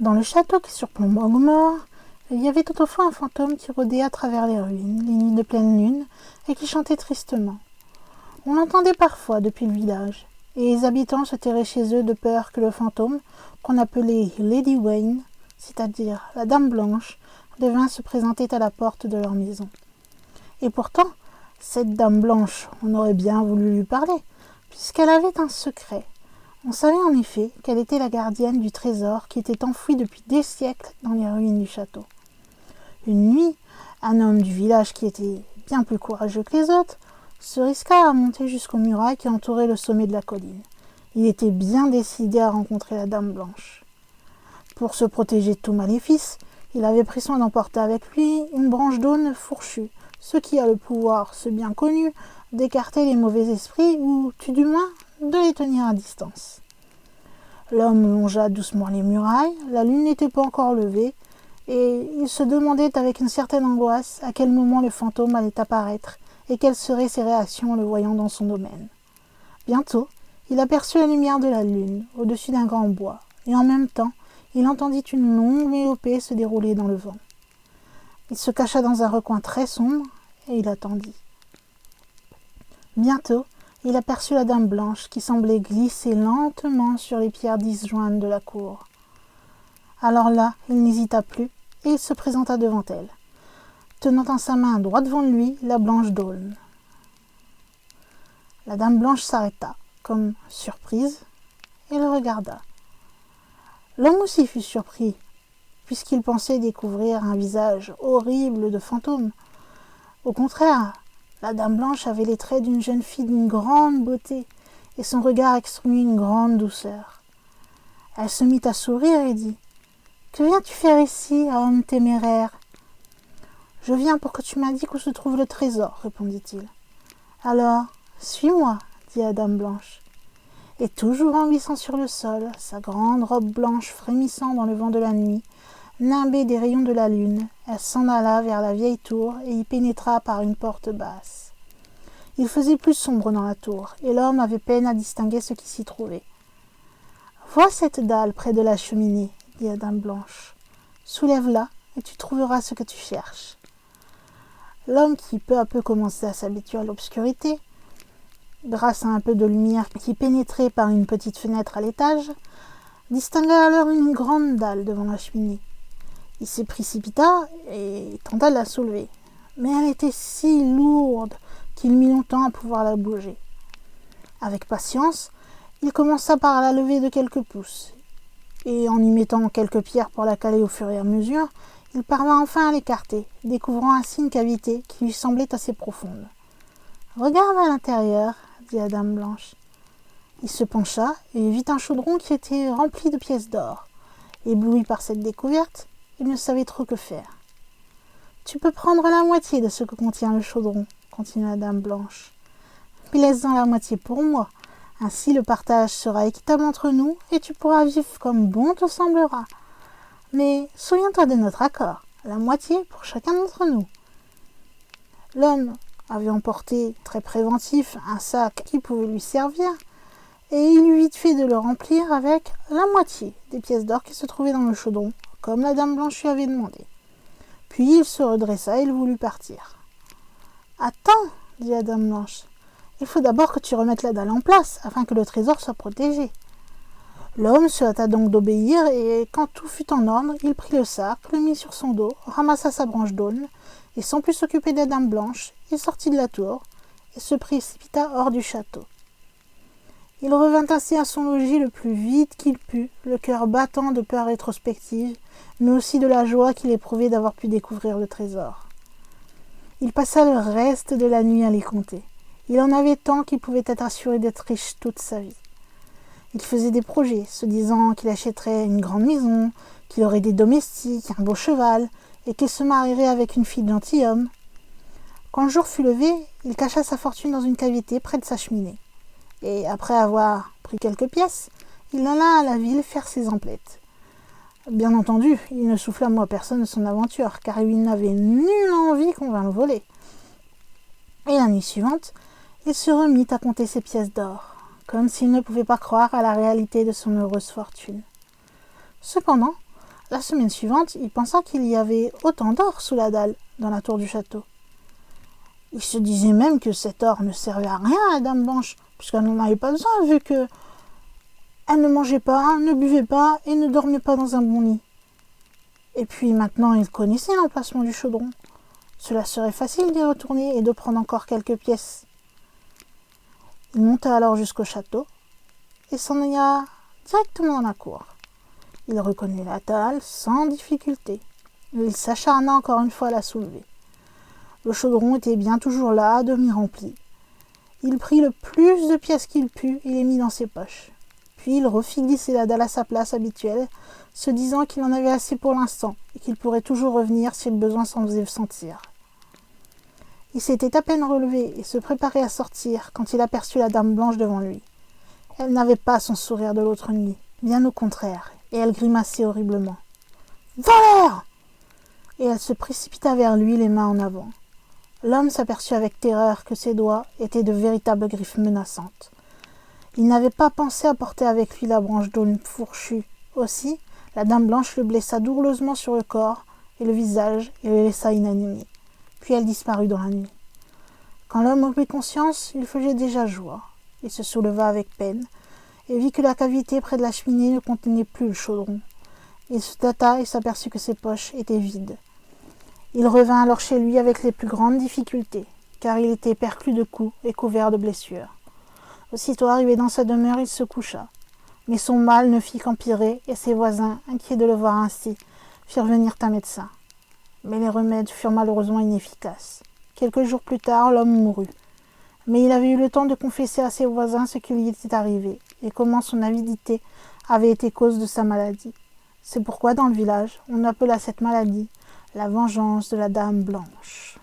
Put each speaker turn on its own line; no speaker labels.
Dans le château qui surplombe Angmor, il y avait autrefois un fantôme qui rôdait à travers les ruines, les nuits de pleine lune, et qui chantait tristement. On l'entendait parfois depuis le village, et les habitants se terraient chez eux de peur que le fantôme, qu'on appelait Lady Wayne, c'est-à-dire la Dame Blanche, devint se présenter à la porte de leur maison. Et pourtant, cette Dame Blanche, on aurait bien voulu lui parler, puisqu'elle avait un secret. On savait en effet qu'elle était la gardienne du trésor qui était enfoui depuis des siècles dans les ruines du château. Une nuit, un homme du village qui était bien plus courageux que les autres se risqua à monter jusqu'aux murailles qui entouraient le sommet de la colline. Il était bien décidé à rencontrer la Dame Blanche. Pour se protéger de tout maléfice, il avait pris soin d'emporter avec lui une branche d'aune fourchue, ce qui a le pouvoir, ce bien connu, d'écarter les mauvais esprits ou, tout du moins, de les tenir à distance. L'homme longea doucement les murailles, la lune n'était pas encore levée, et il se demandait avec une certaine angoisse à quel moment le fantôme allait apparaître et quelles seraient ses réactions en le voyant dans son domaine. Bientôt, il aperçut la lumière de la lune au-dessus d'un grand bois, et en même temps, il entendit une longue mélopée se dérouler dans le vent. Il se cacha dans un recoin très sombre et il attendit. Bientôt, il aperçut la Dame Blanche qui semblait glisser lentement sur les pierres disjointes de la cour. Alors là, il n'hésita plus et il se présenta devant elle, tenant en sa main droit devant lui la branche d'aulne. La Dame Blanche s'arrêta, comme surprise, et le regarda. L'homme aussi fut surpris, puisqu'il pensait découvrir un visage horrible de fantôme. Au contraire, la Dame Blanche avait les traits d'une jeune fille d'une grande beauté, et son regard exprimait une grande douceur. Elle se mit à sourire et dit « Que viens-tu faire ici, homme téméraire ?»« Je viens pour que tu m'indiques où se trouve le trésor, » répondit-il. « Alors, suis-moi, » dit la Dame Blanche. Et toujours en glissant sur le sol, sa grande robe blanche frémissant dans le vent de la nuit, nimbée des rayons de la lune, elle s'en alla vers la vieille tour et y pénétra par une porte basse. Il faisait plus sombre dans la tour, et l'homme avait peine à distinguer ce qui s'y trouvait. « Vois cette dalle près de la cheminée, » dit la Dame Blanche. « Soulève-la, et tu trouveras ce que tu cherches. » L'homme, qui peu à peu commençait à s'habituer à l'obscurité, grâce à un peu de lumière qui pénétrait par une petite fenêtre à l'étage, distingua alors une grande dalle devant la cheminée. Il se précipita et tenta de la soulever, mais elle était si lourde qu'il mit longtemps à pouvoir la bouger. Avec patience, il commença par la lever de quelques pouces, et en y mettant quelques pierres pour la caler au fur et à mesure, il parvint enfin à l'écarter, découvrant ainsi une cavité qui lui semblait assez profonde. « Regarde à l'intérieur, » dit la Dame Blanche. Il se pencha et vit un chaudron qui était rempli de pièces d'or. Ébloui par cette découverte, il ne savait trop que faire. « Tu peux prendre la moitié de ce que contient le chaudron, » continua la Dame Blanche. « Puis laisse-en la moitié pour moi. Ainsi le partage sera équitable entre nous et tu pourras vivre comme bon te semblera. Mais souviens-toi de notre accord, la moitié pour chacun d'entre nous. » L'homme avait emporté, très préventif, un sac qui pouvait lui servir, et il eut vite fait de le remplir avec la moitié des pièces d'or qui se trouvaient dans le chaudron, comme la Dame Blanche lui avait demandé. Puis il se redressa et il voulut partir. « Attends, » dit la Dame Blanche, « il faut d'abord que tu remettes la dalle en place, afin que le trésor soit protégé. » L'homme se hâta donc d'obéir, et quand tout fut en ordre, il prit le sac, le mit sur son dos, ramassa sa branche d'aulne, et sans plus s'occuper de la Dame Blanche, il sortit de la tour et se précipita hors du château. Il revint ainsi à son logis le plus vite qu'il put, le cœur battant de peur rétrospective, mais aussi de la joie qu'il éprouvait d'avoir pu découvrir le trésor. Il passa le reste de la nuit à les compter. Il en avait tant qu'il pouvait être assuré d'être riche toute sa vie. Il faisait des projets, se disant qu'il achèterait une grande maison, qu'il aurait des domestiques, un beau cheval, et qu'il se marierait avec une fille de gentilhomme. Quand le jour fut levé, il cacha sa fortune dans une cavité près de sa cheminée. Et après avoir pris quelques pièces, il alla à la ville faire ses emplettes. Bien entendu, il ne souffla mot à personne de son aventure, car il n'avait nulle envie qu'on vînt le voler. Et la nuit suivante, il se remit à compter ses pièces d'or, comme s'il ne pouvait pas croire à la réalité de son heureuse fortune. Cependant, La semaine suivante, il pensa qu'il y avait autant d'or sous la dalle dans la tour du château. Il se disait même que cet or ne servait à rien à la Dame Blanche, puisqu'elle n'en avait pas besoin, vu que elle ne mangeait pas, ne buvait pas et ne dormait pas dans un bon lit. Et puis maintenant, il connaissait l'emplacement du chaudron. Cela serait facile d'y retourner et de prendre encore quelques pièces. Il monta alors jusqu'au château et s'en alla directement dans la cour. Il reconnut la dalle sans difficulté. Il s'acharna encore une fois à la soulever. Le chaudron était bien toujours là, à demi rempli. Il prit le plus de pièces qu'il put et les mit dans ses poches. Puis il refit glisser la dalle à sa place habituelle, se disant qu'il en avait assez pour l'instant et qu'il pourrait toujours revenir si le besoin s'en faisait sentir. Il s'était à peine relevé et se préparait à sortir quand il aperçut la Dame Blanche devant lui. Elle n'avait pas son sourire de l'autre nuit, bien au contraire, et elle grimaçait horriblement. « Voleur !» Et elle se précipita vers lui, les mains en avant. L'homme s'aperçut avec terreur que ses doigts étaient de véritables griffes menaçantes. Il n'avait pas pensé à porter avec lui la branche d'aulne fourchue. Aussi, la Dame Blanche le blessa douloureusement sur le corps et le visage et le laissa inanimé. Puis elle disparut dans la nuit. Quand l'homme reprit conscience, il faisait déjà jour. Il se souleva avec peine et vit que la cavité près de la cheminée ne contenait plus le chaudron. Il se tâta et s'aperçut que ses poches étaient vides. Il revint alors chez lui avec les plus grandes difficultés, car il était perclus de coups et couvert de blessures. Aussitôt arrivé dans sa demeure, il se coucha. Mais son mal ne fit qu'empirer, et ses voisins, inquiets de le voir ainsi, firent venir un médecin. Mais les remèdes furent malheureusement inefficaces. Quelques jours plus tard, l'homme mourut. Mais il avait eu le temps de confesser à ses voisins ce qui lui était arrivé, et comment son avidité avait été cause de sa maladie. C'est pourquoi dans le village, on appela cette maladie la vengeance de la Dame Blanche.